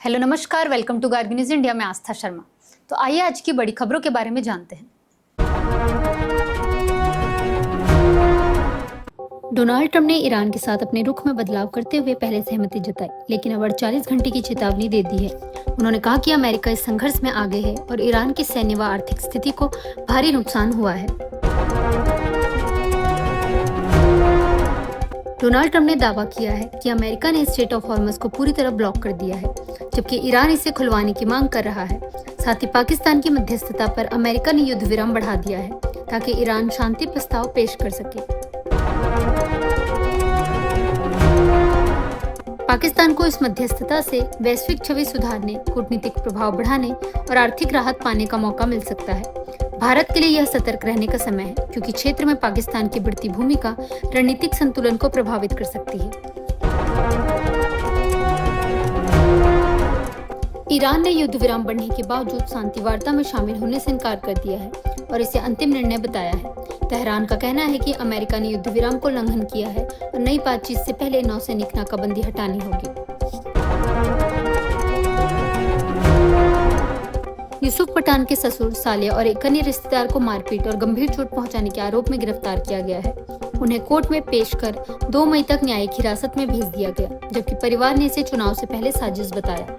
Hello नमस्कार, welcome to Gargi news India में आस्था शर्मा। तो आइए आज की बड़ी खबरों के बारे में जानते हैं। डोनाल्ड ट्रंप ने ईरान के साथ अपने रुख में बदलाव करते हुए पहले सहमति जताई, लेकिन अब 48 घंटे की चेतावनी दे दी है। उन्होंने कहा कि अमेरिका इस संघर्ष में आगे है और ईरान की सैन्य व आर्थिक स्थिति को भारी नुकसान हुआ है। डोनाल्ड ट्रंप ने दावा किया है कि अमेरिका ने स्ट्रेट ऑफ हॉर्मज को पूरी तरह ब्लॉक कर दिया है, जबकि ईरान इसे खुलवाने की मांग कर रहा है। साथ ही पाकिस्तान की मध्यस्थता पर अमेरिका ने युद्ध विराम बढ़ा दिया है ताकि ईरान शांति प्रस्ताव पेश कर सके। पाकिस्तान को इस मध्यस्थता से वैश्विक छवि सुधारने, कूटनीतिक प्रभाव बढ़ाने और आर्थिक राहत पाने का मौका मिल सकता है। भारत के लिए यह सतर्क रहने का समय है, क्योंकि क्षेत्र में पाकिस्तान की बढ़ती भूमिका रणनीतिक संतुलन को प्रभावित कर सकती है। ईरान ने युद्ध विराम बढ़ने के बावजूद शांति वार्ता में शामिल होने से इनकार कर दिया है और इसे अंतिम निर्णय बताया है। तेहरान का कहना है कि अमेरिका ने युद्ध विराम को उल्लंघन किया है और नई बातचीत से पहले नौसैनिक नाकाबंदी हटानी होगी। यूसुफ पठान के ससुर, साले और एक अन्य रिश्तेदार को मारपीट और गंभीर चोट पहुंचाने के आरोप में गिरफ्तार किया गया है। उन्हें कोर्ट में पेश कर 2 मई तक न्यायिक हिरासत में भेज दिया गया, जबकि परिवार ने इसे चुनाव से पहले साजिश बताया।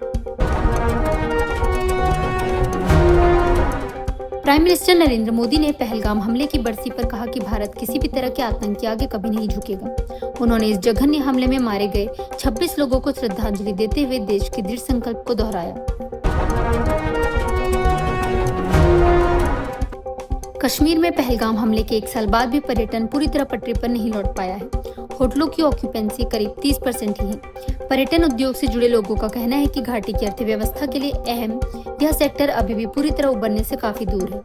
प्राइम मिनिस्टर नरेंद्र मोदी ने पहलगाम हमले की बरसी पर कहा कि भारत किसी भी तरह के आतंक के आगे कभी नहीं झुकेगा। उन्होंने इस जघन्य हमले में मारे गए 26 लोगों को श्रद्धांजलि देते हुए देश के दृढ़ संकल्प को दोहराया। कश्मीर में पहलगाम हमले के 1 साल बाद भी पर्यटन पूरी तरह पटरी पर नहीं लौट पाया है। होटलों की ऑक्यूपेंसी करीब 30% ही है। पर्यटन उद्योग से जुड़े लोगों का कहना है कि घाटी की अर्थव्यवस्था के लिए अहम यह सेक्टर अभी भी पूरी तरह उभरने से काफी दूर है।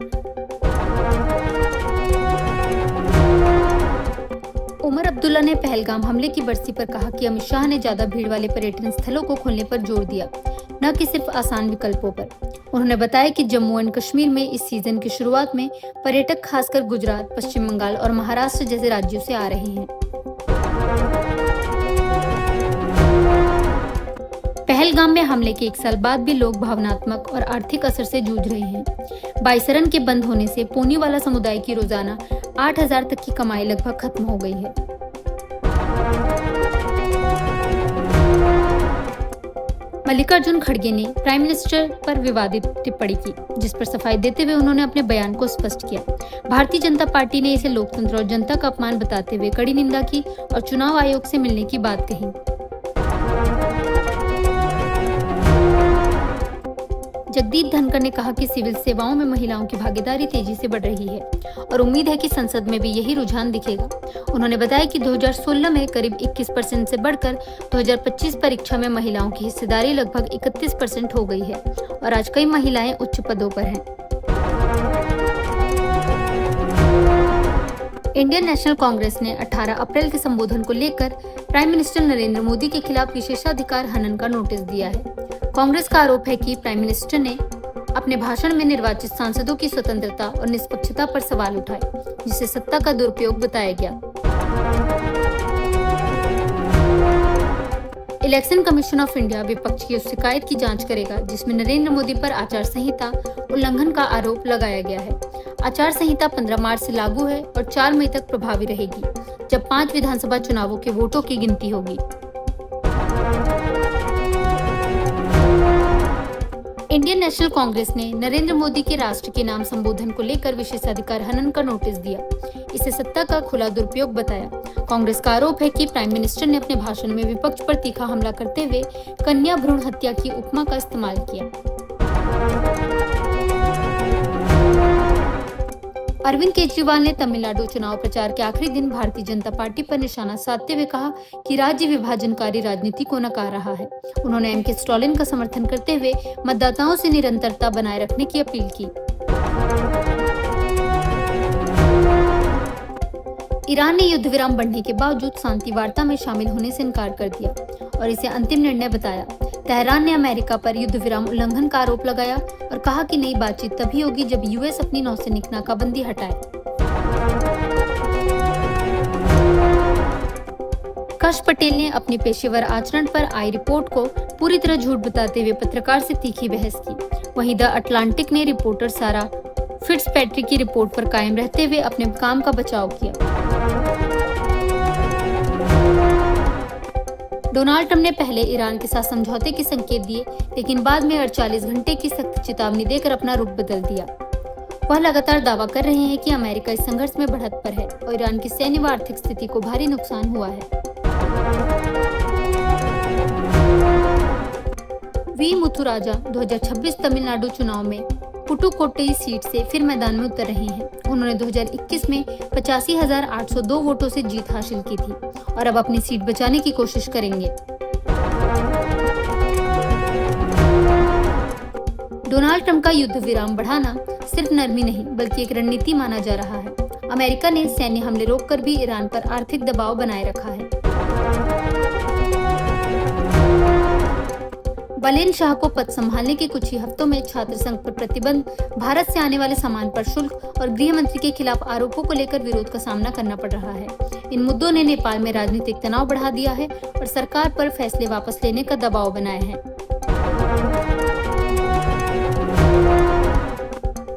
उमर अब्दुल्ला ने पहलगाम हमले की बरसी पर कहा कि अमित शाह ने ज्यादा भीड़ वाले पर्यटन स्थलों को खोलने पर जोर दिया, न कि सिर्फ आसान विकल्पों पर। उन्होंने बताया कि जम्मू एंड कश्मीर में इस सीजन की शुरुआत में पर्यटक खासकर गुजरात, पश्चिम बंगाल और महाराष्ट्र जैसे राज्यों से आ रहे हैं। पहलगाम में हमले के 1 साल बाद भी लोग भावनात्मक और आर्थिक असर से जूझ रहे हैं। बाईसरन के बंद होने से पूनीवाला समुदाय की रोजाना 8,000 तक की कमाई लगभग खत्म हो गई है। मल्लिकार्जुन खड़गे ने प्राइम मिनिस्टर पर विवादित टिप्पणी की, जिस पर सफाई देते हुए उन्होंने अपने बयान को स्पष्ट किया। भारतीय जनता पार्टी ने इसे लोकतंत्र और जनता का अपमान बताते हुए कड़ी निंदा की और चुनाव आयोग से मिलने की बात कही। जगदीप धनखड़ ने कहा कि सिविल सेवाओं में महिलाओं की भागीदारी तेजी से बढ़ रही है और उम्मीद है कि संसद में भी यही रुझान दिखेगा। उन्होंने बताया कि 2016 में करीब 21% से बढ़कर 2025 परीक्षा में महिलाओं की हिस्सेदारी लगभग 31% हो गई है और आज कई महिलाएं उच्च पदों पर हैं। इंडियन नेशनल कांग्रेस ने 18 अप्रैल के संबोधन को लेकर प्राइम मिनिस्टर नरेंद्र मोदी के खिलाफ विशेषाधिकार हनन का नोटिस दिया है। कांग्रेस का आरोप है कि प्राइम मिनिस्टर ने अपने भाषण में निर्वाचित सांसदों की स्वतंत्रता और निष्पक्षता पर सवाल उठाए, जिसे सत्ता का दुरुपयोग बताया गया। इलेक्शन कमीशन ऑफ इंडिया विपक्ष की उस शिकायत की जांच करेगा जिसमें नरेंद्र मोदी पर आचार संहिता उल्लंघन का आरोप लगाया गया है। आचार संहिता 15 मार्च से लागू है और 4 मई तक प्रभावी रहेगी, जब 5 विधानसभा चुनावों के वोटों की गिनती होगी। इंडियन नेशनल कांग्रेस ने नरेंद्र मोदी के राष्ट्र के नाम संबोधन को लेकर विशेषाधिकार हनन का नोटिस दिया। इसे सत्ता का खुला दुरुपयोग बताया। कांग्रेस का आरोप है कि प्राइम मिनिस्टर ने अपने भाषण में विपक्ष पर तीखा हमला करते हुए कन्या भ्रूण हत्या की उपमा का इस्तेमाल किया। अरविंद केजरीवाल ने तमिलनाडु चुनाव प्रचार के आखिरी दिन भारतीय जनता पार्टी पर निशाना साधते हुए कहा कि राज्य विभाजनकारी राजनीति को नकार रहा है। उन्होंने एम के स्टालिन का समर्थन करते हुए मतदाताओं से निरंतरता बनाए रखने की अपील की। ईरान ने युद्ध विराम बढ़ने के बावजूद शांति वार्ता में शामिल होने से इनकार कर दिया और इसे अंतिम निर्णय बताया। तेहरान ने अमेरिका पर युद्ध विराम उल्लंघन का आरोप लगाया और कहा कि नई बातचीत तभी होगी जब यूएस अपनी नौसैनिक नाकाबंदी हटाए। प्रकाश पटेल ने अपने पेशेवर आचरण पर आई रिपोर्ट को पूरी तरह झूठ बताते हुए पत्रकार से तीखी बहस की। वहीं द अटलांटिक ने रिपोर्टर सारा फिट्जपैट्रिक की रिपोर्ट पर कायम रहते हुए अपने काम का बचाव किया। डोनाल्ड ट्रंप ने पहले ईरान के साथ समझौते के संकेत दिए, लेकिन बाद में 48 घंटे की सख्त चेतावनी देकर अपना रुख बदल दिया। वह लगातार दावा कर रहे हैं कि अमेरिका इस संघर्ष में बढ़त पर है और ईरान की सैन्य व आर्थिक स्थिति को भारी नुकसान हुआ है। वी मुथुराजा 2026 तमिलनाडु चुनाव में पुटुकोट्टई सीट से फिर मैदान में उतर रहे हैं। उन्होंने 2021 में 85,802 वोटों से जीत हासिल की थी और अब अपनी सीट बचाने की कोशिश करेंगे। डोनाल्ड ट्रंप का युद्ध विराम बढ़ाना सिर्फ नरमी नहीं बल्कि एक रणनीति माना जा रहा है। अमेरिका ने सैन्य हमले रोककर भी ईरान पर आर्थिक दबाव बनाए रखा है। बलेन शाह को पद संभालने के कुछ ही हफ्तों में छात्र संघ पर प्रतिबंध, भारत से आने वाले सामान पर शुल्क और गृह मंत्री के खिलाफ आरोपों को लेकर विरोध का सामना करना पड़ रहा है। इन मुद्दों ने नेपाल में राजनीतिक तनाव बढ़ा दिया है और सरकार पर फैसले वापस लेने का दबाव बनाया है।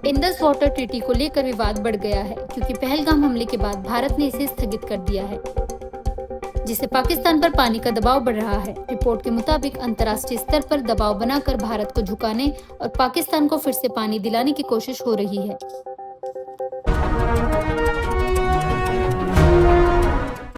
इंडस वाटर ट्रीटी को लेकर विवाद बढ़ गया है क्योंकि पहलगाम हमले के बाद भारत ने इसे स्थगित कर दिया है, जिससे पाकिस्तान पर पानी का दबाव बढ़ रहा है। रिपोर्ट के मुताबिक अंतर्राष्ट्रीय स्तर पर दबाव बनाकर भारत को झुकाने और पाकिस्तान को फिर से पानी दिलाने की कोशिश हो रही है।